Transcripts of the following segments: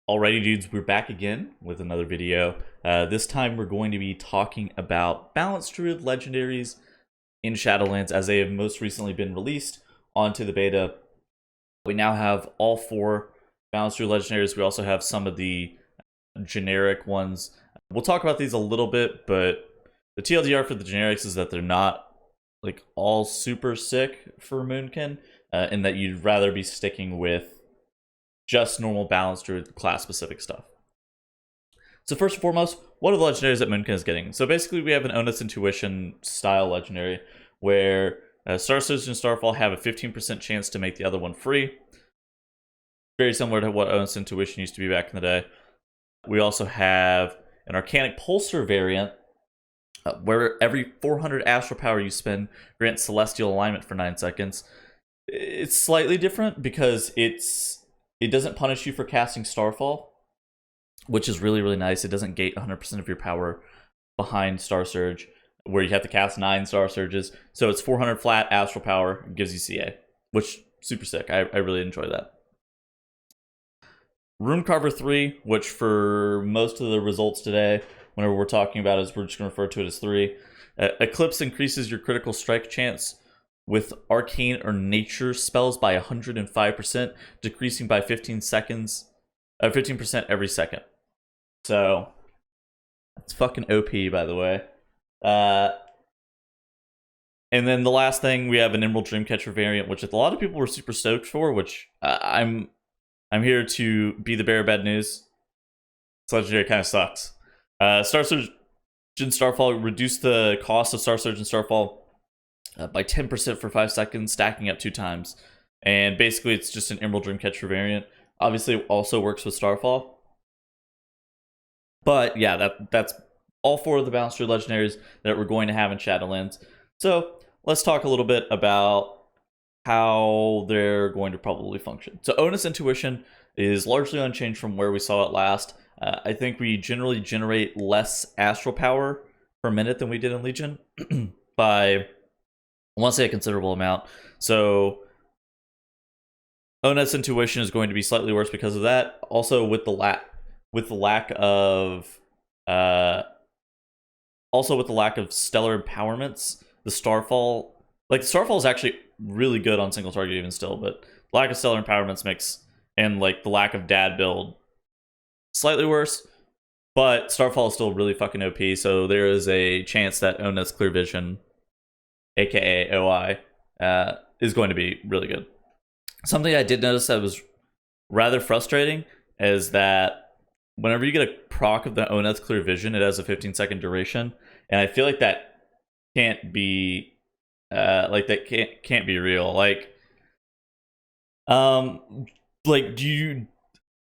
Alrighty, dudes, we're back again with another video. This time we're going to be talking about balanced Druid Legendaries in Shadowlands as they have most recently been released onto the beta. We now have all four balanced Druid Legendaries. We also have some of the generic ones. We'll talk about these a little bit, but the TLDR for the generics is that they're not like all super sick for Moonkin, and that you'd rather be sticking with just normal balanced Druid class specific stuff. So first and foremost, what are the legendaries that Moonkin is getting? So basically we have an Onus Intuition style legendary where Star Surge and Starfall have a 15% chance to make the other one free. Very similar to what Onus Intuition used to be back in the day. We also have an Arcanic Pulsar variant where every 400 astral power you spend grants Celestial Alignment for 9 seconds. It's slightly different because it doesn't punish you for casting Starfall, which is really, really nice. It doesn't gate 100% of your power behind Star Surge, where you have to cast 9 Star Surges. So it's 400 flat Astral Power, gives you CA, which super sick. I really enjoy that. Runecarver 3, which for most of the results today, whenever we're talking about it, we're just going to refer to it as 3. Eclipse increases your critical strike chance with arcane or nature spells by 105%, decreasing by 15% every second. So it's fucking OP, by the way. And then the last thing, we have an Emerald Dreamcatcher variant, which a lot of people were super stoked for, which I'm here to be the bearer of bad news. This legendary kind of sucks. Star Surge and Starfall reduce the cost of Star Surge and Starfall by 10% for 5 seconds, stacking up 2 times. And basically it's just an Emerald Dreamcatcher variant. Obviously it also works with Starfall. But yeah, that's all 4 of the balanced Druid legendaries that we're going to have in Shadowlands. So let's talk a little bit about how they're going to probably function. So Onus Intuition is largely unchanged from where we saw it last. I think we generally generate less astral power per minute than we did in Legion by, I want to say, a considerable amount. So Onus Intuition is going to be slightly worse because of that. Also with the lack of stellar empowerments, the Starfall is actually really good on single target even still, but lack of stellar empowerments makes, and like the lack of dad build, slightly worse. But Starfall is still really fucking OP, so there is a chance that Onus Clear Vision, aka OI, is going to be really good. Something I did notice that was rather frustrating is that whenever you get a proc of the Onus Clear Vision, it has a 15-second duration, and I feel like that can't be can't be real.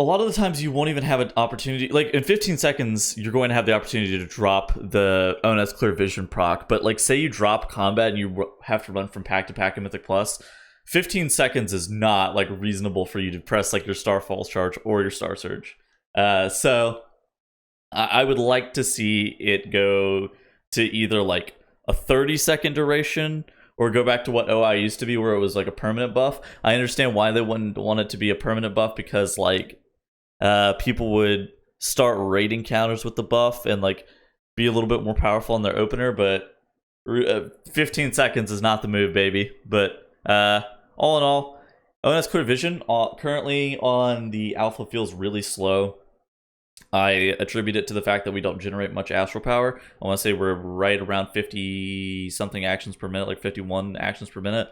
A lot of the times you won't even have an opportunity. Like in 15 seconds, you're going to have the opportunity to drop the Onus Clear Vision proc. But like, say you drop combat and you have to run from pack to pack in Mythic Plus, 15 seconds is not like reasonable for you to press like your Starfall charge or your Star Surge. So I would like to see it go to either like a 30-second duration or go back to what OI used to be, where it was like a permanent buff. I understand why they wouldn't want it to be a permanent buff, because like people would start raiding counters with the buff and like be a little bit more powerful in their opener, but 15 seconds is not the move, baby. But all in all, ONS Clear Vision currently on the alpha feels really slow. I attribute it to the fact that we don't generate much astral power. I want to say we're right around 50 something actions per minute, like 51 actions per minute.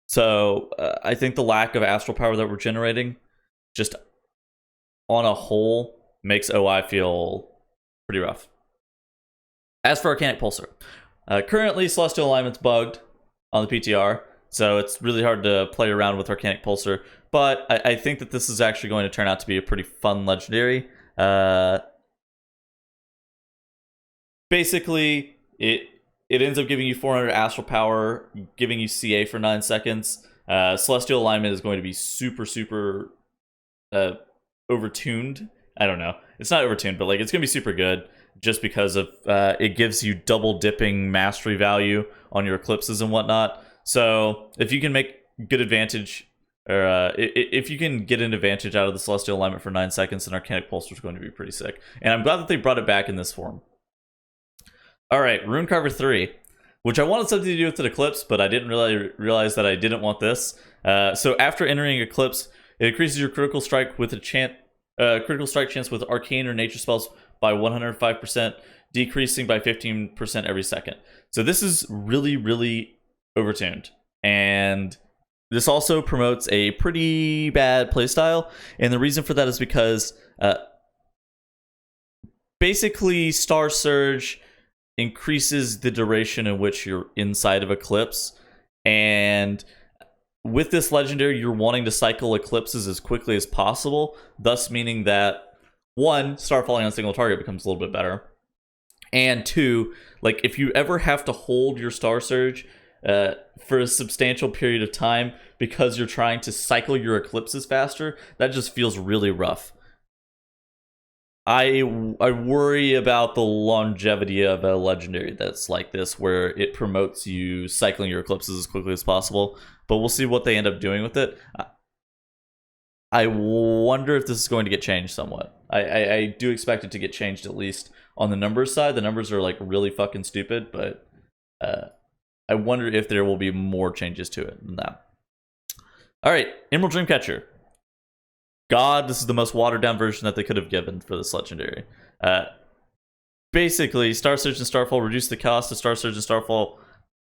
So I think the lack of astral power that we're generating, just on a whole, makes OI feel pretty rough. As for Arcanic Pulsar, currently Celestial Alignment's bugged on the PTR, so it's really hard to play around with Arcanic Pulsar, but I think that this is actually going to turn out to be a pretty fun legendary. Basically, it ends up giving you 400 astral power, giving you CA for 9 seconds. Celestial Alignment is going to be super overtuned. I don't know. It's not overtuned, but like it's going to be super good just because of it gives you double dipping mastery value on your eclipses and whatnot. So if you can make good advantage or if you can get an advantage out of the Celestial Alignment for 9 seconds, then Arcanic Pulse is going to be pretty sick. And I'm glad that they brought it back in this form. Alright, Runecarver 3, which I wanted something to do with an Eclipse, but I didn't really realize that I didn't want this. So after entering Eclipse, it increases your critical strike with a critical strike chance with arcane or nature spells by 105%, decreasing by 15% every second. So this is really, really overtuned. And this also promotes a pretty bad playstyle. And the reason for that is because basically Star Surge increases the duration in which you're inside of Eclipse. And with this legendary, you're wanting to cycle eclipses as quickly as possible, thus meaning that, one, star falling on a single target becomes a little bit better. And two, like if you ever have to hold your Star Surge for a substantial period of time because you're trying to cycle your eclipses faster, that just feels really rough. I worry about the longevity of a legendary that's like this, where it promotes you cycling your eclipses as quickly as possible. But we'll see what they end up doing with it. I wonder if this is going to get changed somewhat. I do expect it to get changed, at least on the numbers side. The numbers are like really fucking stupid, but I wonder if there will be more changes to it than that. All right, Emerald Dreamcatcher. God, this is the most watered down version that they could have given for this legendary. Basically, Star Surge and Starfall reduce the cost of Star Surge and Starfall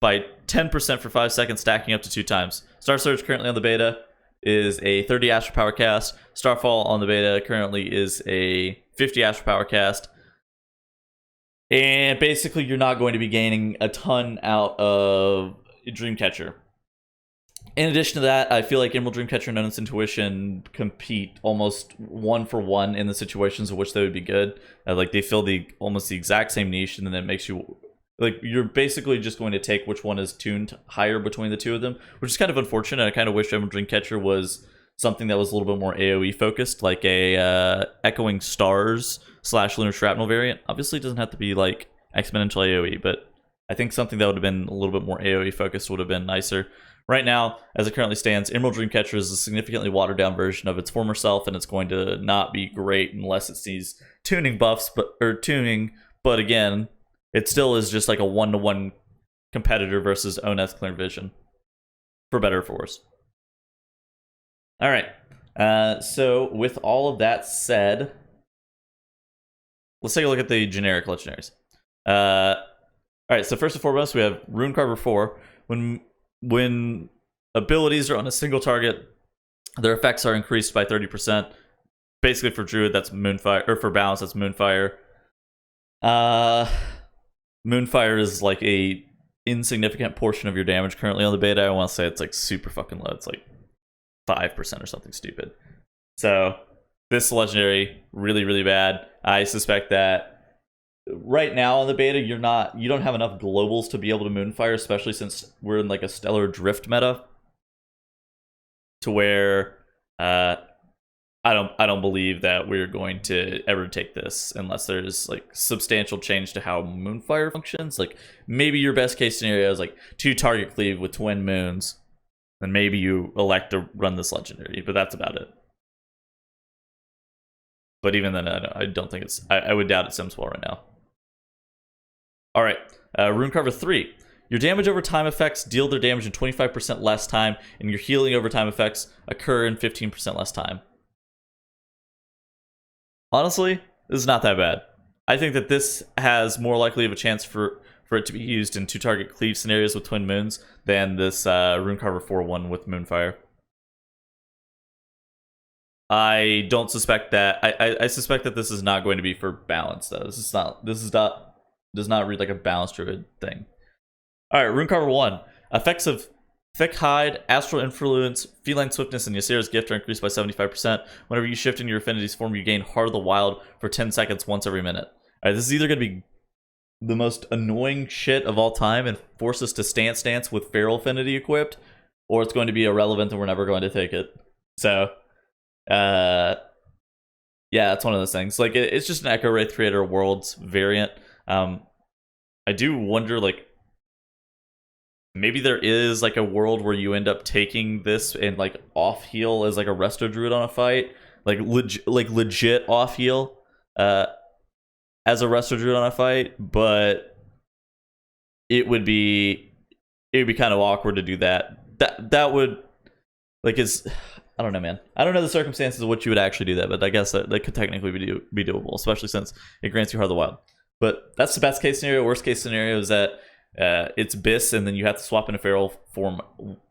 by 10% for 5 seconds, stacking up to 2 times. Star Surge currently on the beta is a 30 Astral Power cast. Starfall on the beta currently is a 50 Astral Power cast. And basically, you're not going to be gaining a ton out of Dreamcatcher. In addition to that, I feel like Emerald Dreamcatcher and Onus Intuition compete almost 1-for-1 in the situations in which they would be good. Like they fill almost the exact same niche, and then it makes you like you're basically just going to take which one is tuned higher between the two of them, which is kind of unfortunate. I kind of wish Emerald Dreamcatcher was something that was a little bit more AoE focused, like a Echoing Stars / Lunar Shrapnel variant. Obviously, it doesn't have to be like exponential AoE, but I think something that would have been a little bit more AoE focused would have been nicer. Right now, as it currently stands, Emerald Dreamcatcher is a significantly watered down version of its former self, and it's going to not be great unless it sees tuning buffs, but again, it still is just like a 1-to-1 competitor versus Oneth Clear Vision, for better or for worse. All right, so with all of that said, let's take a look at the generic legendaries. All right, so first and foremost, we have Runecarver 4. When abilities are on a single target, their effects are increased by 30%. Basically, for Druid, that's Moonfire, or for Balance, that's Moonfire. Moonfire is like a insignificant portion of your damage currently on the beta. I want to say it's like super fucking low. It's like 5% or something stupid. So this legendary, really, really bad. I suspect that right now on the beta, you don't have enough globals to be able to Moonfire, especially since we're in like a Stellar Drift meta, to where I don't believe that we're going to ever take this unless there's like substantial change to how Moonfire functions. Like maybe your best case scenario is like 2 target cleave with twin moons, and maybe you elect to run this legendary, but that's about it. But even then, I don't think it's. I would doubt it sims well right now. All right, Runecarver 3. Your damage over time effects deal their damage in 25% less time, and your healing over time effects occur in 15% less time. Honestly, this is not that bad. I think that this has more likely of a chance for it to be used in 2 target cleave scenarios with twin moons than this Runecarver 4 one with Moonfire. I don't suspect that. I suspect that this is not going to be for balance though. This does not read like a balanced druid thing. All right, Runecarver 1. Effects of Thick Hide, Astral Influence, Feline Swiftness, and Ysera's Gift are increased by 75%. Whenever you shift into your affinity's form, you gain Heart of the Wild for 10 seconds once every minute. All right, this is either going to be the most annoying shit of all time and force us to stance with Feral Affinity equipped, or it's going to be irrelevant and we're never going to take it. So, yeah, that's one of those things. Like, it's just an Echo Wraith Creator Worlds variant. I do wonder, like, maybe there is like a world where you end up taking this and like off heal as like a resto druid on a fight, like legit off heal as a resto druid on a fight, but it would be kind of awkward to do that. That would like is I don't know, man. I don't know the circumstances of what you would actually do that, but I guess that could technically be doable, especially since it grants you Heart of the Wild. But that's the best case scenario. Worst case scenario is that it's Biss, and then you have to swap in a feral form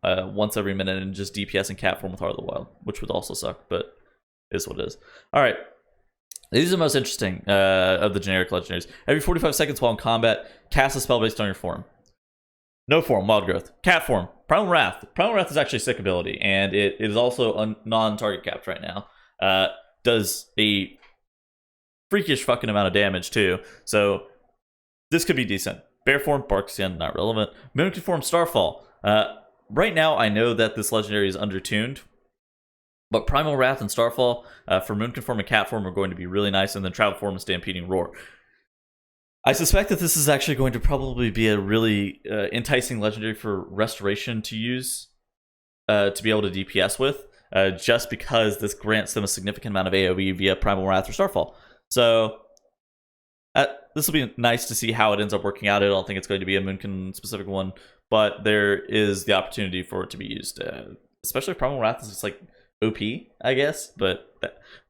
once every minute and just DPS and cat form with Heart of the Wild, which would also suck, but it is what it is. All right. These are the most interesting of the generic legendaries. Every 45 seconds while in combat, cast a spell based on your form. No form, Wild Growth. Cat form, Primal Wrath. Primal Wrath is actually a sick ability, and it is also non-target capped right now. Does a freakish fucking amount of damage too, so this could be decent. Bear form, Barkskin, not relevant. Moonkin form, Starfall. Right now, I know that this legendary is undertuned, but Primal Wrath and Starfall for Moonkin form and Cat form are going to be really nice, and then Travel form and Stampeding Roar. I suspect that this is actually going to probably be a really enticing legendary for Restoration to use to be able to DPS with, just because this grants them a significant amount of AoE via Primal Wrath or Starfall. So this will be nice to see how it ends up working out. I don't think it's going to be a Moonkin specific one, but there is the opportunity for it to be used, especially if Primal Wrath is just like OP, I guess. But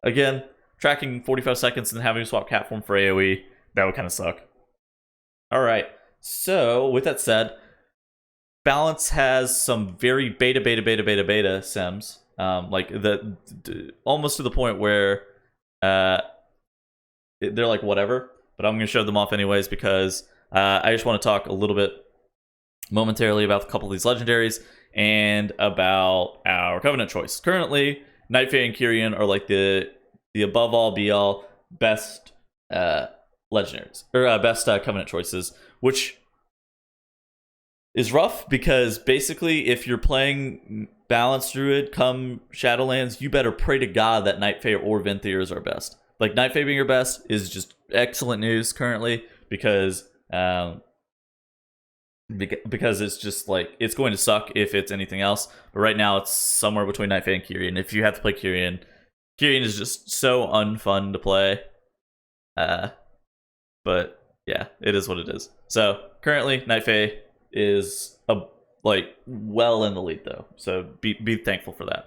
again, tracking 45 seconds and having to swap cat form for AoE, that would kind of suck. All right, so with that said, Balance has some very beta sims, like almost to the point where they're like whatever, but I'm going to show them off anyways because I just want to talk a little bit momentarily about a couple of these legendaries and about our Covenant choice. Currently, Night Fae and Kyrian are like the above all be all best legendaries or best Covenant choices, which is rough because basically if you're playing Balanced Druid come Shadowlands, you better pray to God that Night Fae or Venthyr is our best. Like Night Fae being your best is just excellent news currently because it's just like it's going to suck if it's anything else. But right now it's somewhere between Night Fae and Kyrian. If you have to play Kyrian is just so unfun to play. But yeah, it is what it is. So currently, Night Fae is well in the lead though. So be thankful for that.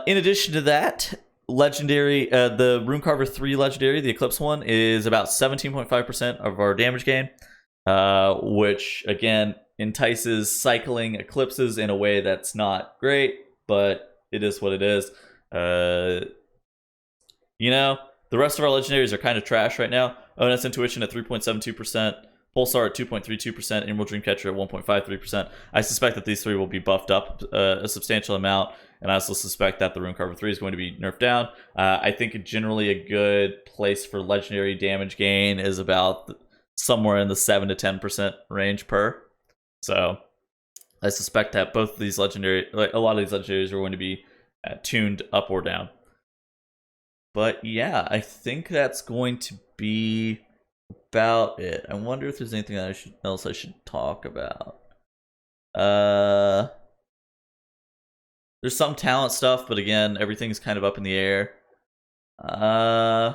In addition to that, legendary, the Runecarver 3 legendary, the Eclipse one, is about 17.5% of our damage gain, which again entices cycling eclipses in a way that's not great, but it is what it is. The rest of our legendaries are kind of trash right now. Onus Intuition at 3.72%, Pulsar at 2.32%, Emerald Dreamcatcher at 1.53%. I suspect that these three will be buffed up a substantial amount, and I also suspect that the Runecarver 3 is going to be nerfed down. I think generally a good place for legendary damage gain is about somewhere in the 7 to 10% range per. So I suspect that both of these a lot of these legendaries are going to be tuned up or down. But yeah, I think that's going to be about it. I wonder if there's anything else I should talk about. There's some talent stuff, but again, everything's kind of up in the air. All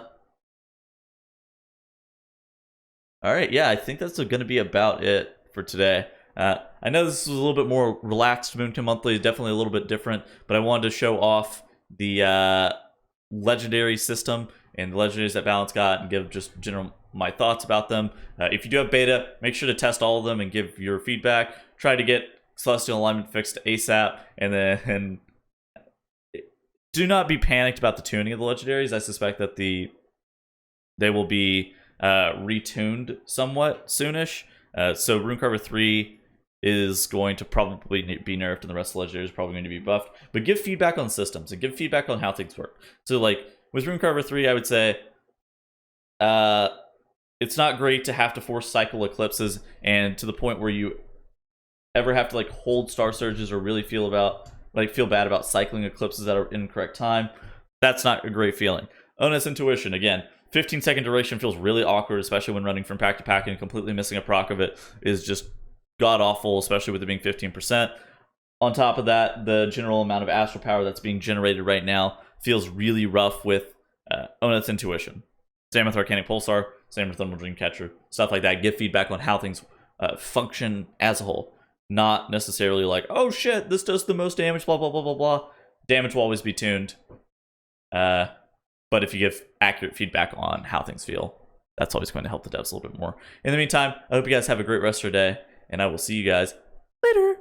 right, yeah, I think that's going to be about it for today. I know this is a little bit more relaxed Moonkin Monthly, definitely a little bit different, but I wanted to show off the legendary system and the legendaries that Balance got and give just general my thoughts about them. If you do have beta, make sure to test all of them and give your feedback. Try to get Celestial Alignment fixed ASAP, and then do not be panicked about the tuning of the legendaries. I suspect that they will be retuned somewhat soonish. So Runecarver 3 is going to probably be nerfed, and the rest of the legendaries is probably going to be buffed. But give feedback on systems and give feedback on how things work. So like with Runecarver 3, I would say it's not great to have to force cycle eclipses, and to the point where you ever have to like hold Star Surges or really feel bad about cycling eclipses at an incorrect time. That's not a great feeling. Onus Intuition, again, 15-second duration feels really awkward, especially when running from pack to pack, and completely missing a proc of it is just god-awful, especially with it being 15%. On top of that, the general amount of astral power that's being generated right now feels really rough with Oneth's Intuition. Same with Arcanic Pulsar, same with Thermal Dreamcatcher, stuff like that. Give feedback on how things function as a whole. Not necessarily like, oh shit, this does the most damage, blah, blah, blah, blah, blah. Damage will always be tuned. But if you give accurate feedback on how things feel, that's always going to help the devs a little bit more. In the meantime, I hope you guys have a great rest of your day, and I will see you guys later.